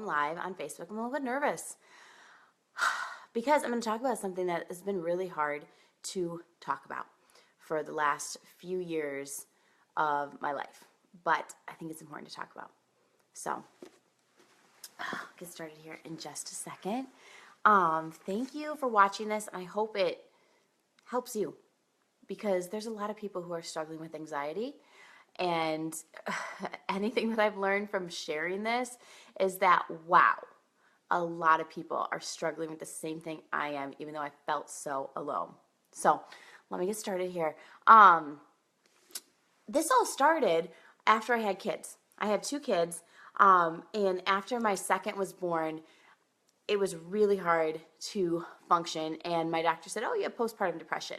Live on Facebook. I'm a little bit nervous because I'm going to talk about something that has been really hard to talk about for the last few years of my life, but I think it's important to talk about. So, I'll get started here in just a second. Thank you for watching this, and I hope it helps you because there's a lot of people who are struggling with anxiety. And anything that I've learned from sharing this is that, wow, a lot of people are struggling with the same thing I am, even though I felt so alone. So let me get started here. This all started after I had kids. I have 2 kids, and after my second was born, it was really hard to function, and my doctor said, oh, you have postpartum depression.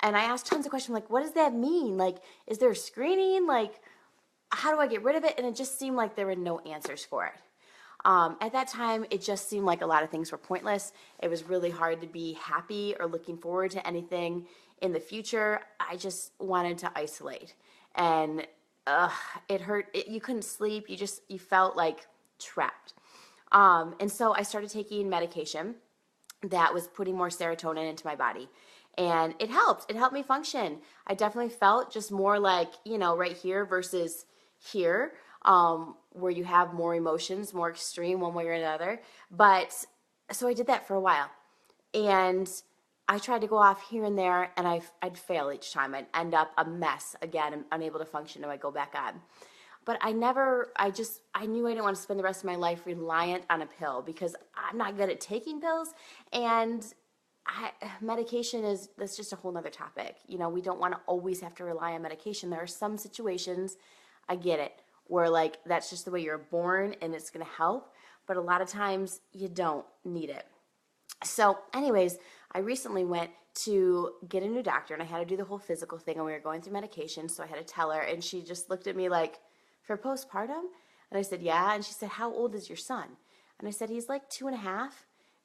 And I asked tons of questions like, what does that mean? Like, is there a screening? Like, how do I get rid of it? And it just seemed like there were no answers for it. At that time, it just seemed like a lot of things were pointless. It was really hard to be happy or looking forward to anything in the future. I just wanted to isolate. And it hurt. You couldn't sleep. You felt like trapped. And so I started taking medication that was putting more serotonin into my body. And it helped. It helped me function. I definitely felt just more like, right here versus here, where you have more emotions, more extreme one way or another. But so I did that for a while. And I tried to go off here and there, and I'd fail each time. I'd end up a mess again and unable to function, and I'd go back on. But I knew I didn't want to spend the rest of my life reliant on a pill because I'm not good at taking pills, and medication that's just a whole nother topic. We don't want to always have to rely on medication. There are some situations, I get it, where like that's just the way you're born and it's going to help, but a lot of times you don't need it. So anyways, I recently went to get a new doctor, and I had to do the whole physical thing, and we were going through medication, so I had to tell her, and she just looked at me like, for postpartum? And I said, yeah. And she said, how old is your son? And I said, he's like 2.5.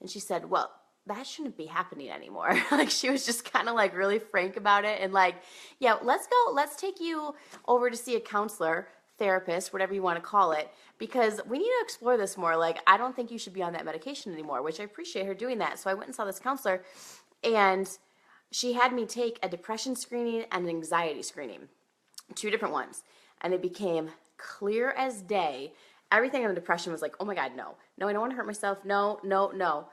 And she said, well, that shouldn't be happening anymore. Like, she was just kind of like really frank about it, and like, yeah, let's take you over to see a counselor, therapist, whatever you want to call it, because we need to explore this more. Like, I don't think you should be on that medication anymore, which I appreciate her doing that. So I went and saw this counselor, and she had me take a depression screening and an anxiety screening, 2 different ones. And it became clear as day. Everything on the depression was like, oh my God, no, I don't want to hurt myself. No.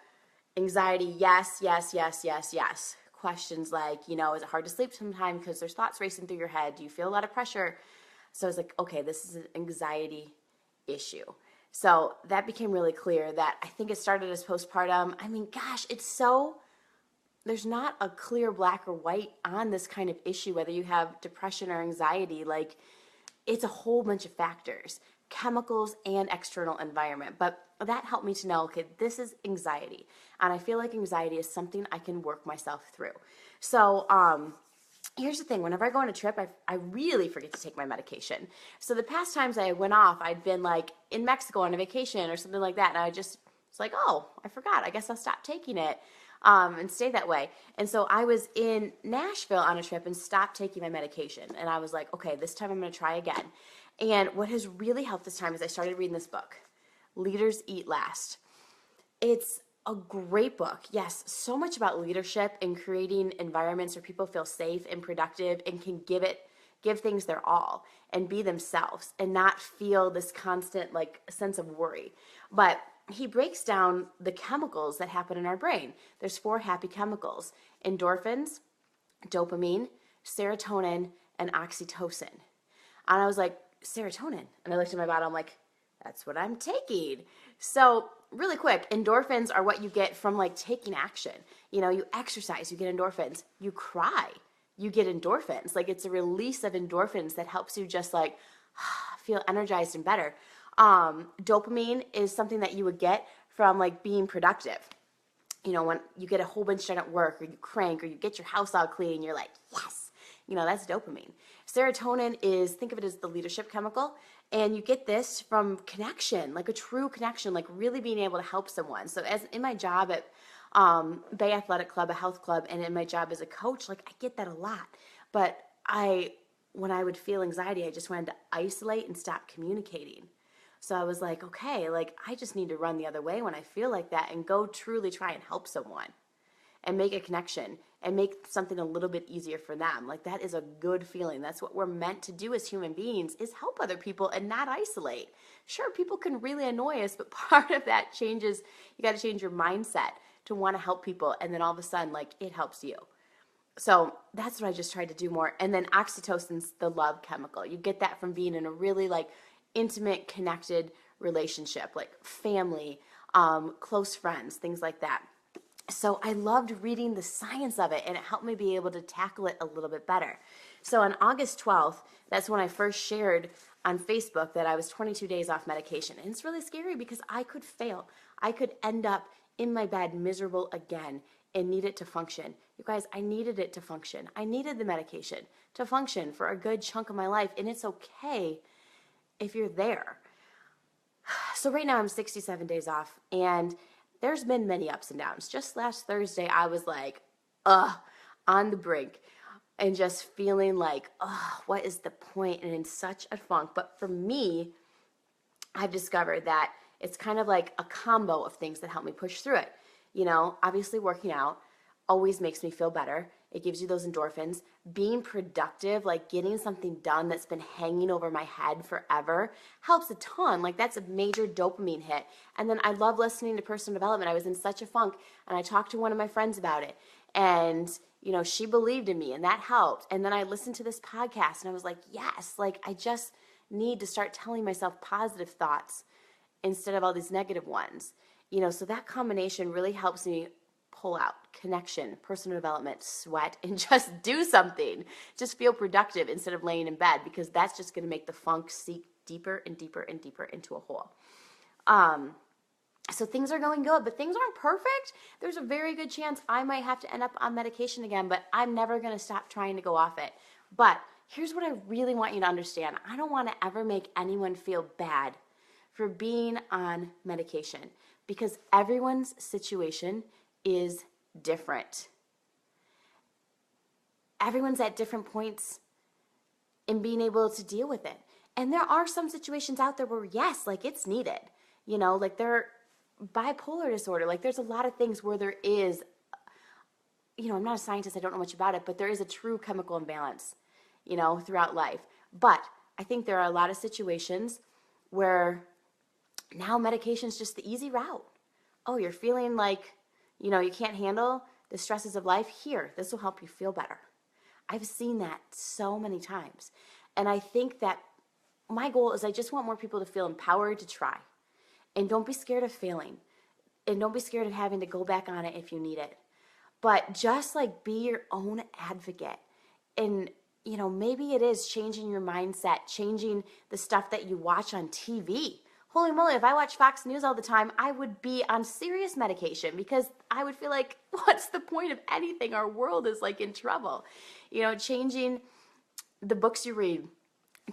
Anxiety, yes. Questions like, is it hard to sleep sometimes because there's thoughts racing through your head? Do you feel a lot of pressure? So I was like, okay, this is an anxiety issue. So that became really clear that I think it started as postpartum. I mean, gosh, there's not a clear black or white on this kind of issue, whether you have depression or anxiety. Like, it's a whole bunch of factors, chemicals and external environment. But that helped me to know, okay, this is anxiety. And I feel like anxiety is something I can work myself through. So here's the thing. Whenever I go on a trip, I really forget to take my medication. So the past times I went off, I'd been like in Mexico on a vacation or something like that. And it's like, oh, I forgot. I guess I'll stop taking it. And stay that way. And so I was in Nashville on a trip and stopped taking my medication. And I was like, okay, this time I'm going to try again. And what has really helped this time is I started reading this book, Leaders Eat Last. It's a great book. Yes, so much about leadership and creating environments where people feel safe and productive and can give things their all and be themselves and not feel this constant like sense of worry. But he breaks down the chemicals that happen in our brain. There's 4 happy chemicals: endorphins, dopamine, serotonin, and oxytocin. And I was like, serotonin? And I looked at my bottle, I'm like, that's what I'm taking. So really quick, endorphins are what you get from like taking action. You exercise, you get endorphins. You cry, you get endorphins. Like, it's a release of endorphins that helps you just like feel energized and better. Dopamine is something that you would get from like being productive. When you get a whole bunch done at work, or you crank, or you get your house all clean, you're like, yes, that's dopamine. Serotonin think of it as the leadership chemical, and you get this from connection, like a true connection, like really being able to help someone. So as in my job at Bay Athletic Club, a health club, and in my job as a coach, like I get that a lot. But when I would feel anxiety, I just wanted to isolate and stop communicating. So I was like, okay, like I just need to run the other way when I feel like that and go truly try and help someone and make a connection and make something a little bit easier for them. Like that is a good feeling. That's what we're meant to do as human beings, is help other people and not isolate. Sure, people can really annoy us, but part of that changes, you got to change your mindset to want to help people, and then all of a sudden, like, it helps you. So that's what I just tried to do more. And then oxytocin's the love chemical. You get that from being in a really like intimate, connected relationship, like family, close friends, things like that. So I loved reading the science of it, and it helped me be able to tackle it a little bit better. So on August 12th, that's when I first shared on Facebook that I was 22 days off medication. And it's really scary because I could fail. I could end up in my bed miserable again and need it to function. You guys, I needed it to function. I needed the medication to function for a good chunk of my life, and it's okay if you're there. So right now I'm 67 days off, and there's been many ups and downs. Just last Thursday, I was like, on the brink and just feeling like, what is the point? And in such a funk. But for me, I've discovered that it's kind of like a combo of things that help me push through it. You know, obviously working out always makes me feel better. It gives you those endorphins. Being productive, like getting something done that's been hanging over my head forever, helps a ton. Like that's a major dopamine hit. And then I love listening to personal development. I was in such a funk, and I talked to one of my friends about it. And, you know, she believed in me, and that helped. And then I listened to this podcast, and I was like, yes, like I just need to start telling myself positive thoughts instead of all these negative ones. You know, so that combination really helps me pull out connection, personal development, sweat, and just do something. Just feel productive instead of laying in bed, because that's just going to make the funk sink deeper and deeper and deeper into a hole. So things are going good, but things aren't perfect. There's a very good chance I might have to end up on medication again, but I'm never going to stop trying to go off it. But here's what I really want you to understand. I don't want to ever make anyone feel bad for being on medication, because everyone's situation is different. Everyone's at different points in being able to deal with it. And there are some situations out there where, yes, like it's needed. You know, like bipolar disorder, like there's a lot of things where there is, you know, I'm not a scientist, I don't know much about it, but there is a true chemical imbalance, you know, throughout life. But I think there are a lot of situations where now medication's just the easy route. Oh, you're feeling like, you know, you can't handle the stresses of life. Here, this will help you feel better. I've seen that so many times. And I think that my goal is I just want more people to feel empowered to try. And don't be scared of failing. And don't be scared of having to go back on it if you need it. But just like be your own advocate. And, you know, maybe it is changing your mindset, changing the stuff that you watch on TV. Holy moly, if I watch Fox News all the time, I would be on serious medication, because I would feel like, what's the point of anything? Our world is like in trouble. You know, changing the books you read,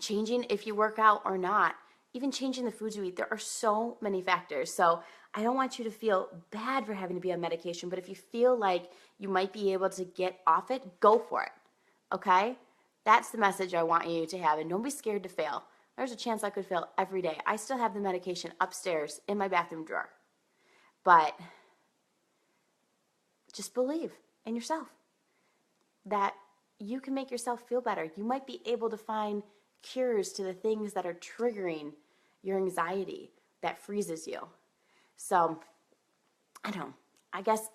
changing if you work out or not, even changing the foods you eat. There are so many factors. So I don't want you to feel bad for having to be on medication, but if you feel like you might be able to get off it, go for it. Okay? That's the message I want you to have. And don't be scared to fail. There's a chance I could fail every day. I still have the medication upstairs in my bathroom drawer. But just believe in yourself that you can make yourself feel better. You might be able to find cures to the things that are triggering your anxiety that freezes you. So, I don't know. I guess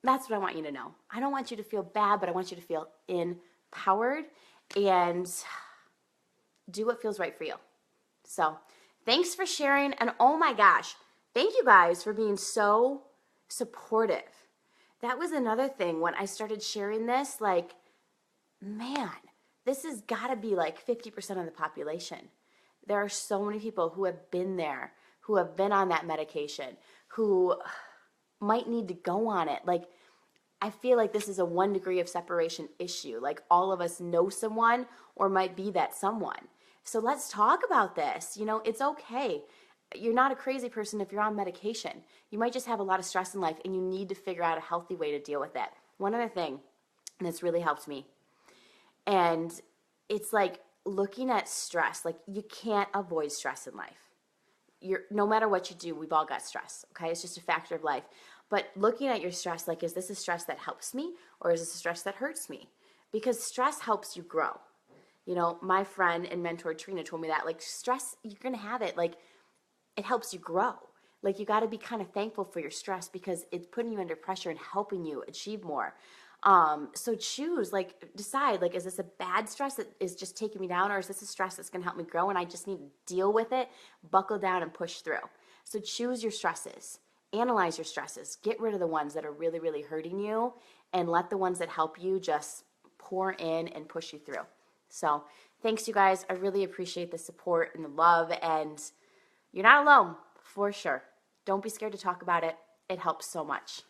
that's what I want you to know. I don't want you to feel bad, but I want you to feel empowered and do what feels right for you. So, thanks for sharing. And oh my gosh, thank you guys for being so supportive. That was another thing when I started sharing this, like, man, this has got to be like 50% of the population. There are so many people who have been there, who have been on that medication, who might need to go on it. Like, I feel like this is a 1 degree of separation issue. Like, all of us know someone or might be that someone. So let's talk about this. You know, it's okay. You're not a crazy person if you're on medication. You might just have a lot of stress in life, and you need to figure out a healthy way to deal with it. One other thing that's really helped me, and it's like looking at stress. Like, you can't avoid stress in life. no matter what you do, we've all got stress, okay? It's just a factor of life. But looking at your stress, like, is this a stress that helps me or is this a stress that hurts me? Because stress helps you grow. You know, my friend and mentor Trina told me that, like, stress, you're going to have it. Like, it helps you grow. Like, you got to be kind of thankful for your stress because it's putting you under pressure and helping you achieve more. So choose, like, decide, like, is this a bad stress that is just taking me down, or is this a stress that's going to help me grow and I just need to deal with it, buckle down and push through? So choose your stresses, analyze your stresses, get rid of the ones that are really, really hurting you, and let the ones that help you just pour in and push you through. So thanks, you guys. I really appreciate the support and the love, and you're not alone, for sure. Don't be scared to talk about it. It helps so much.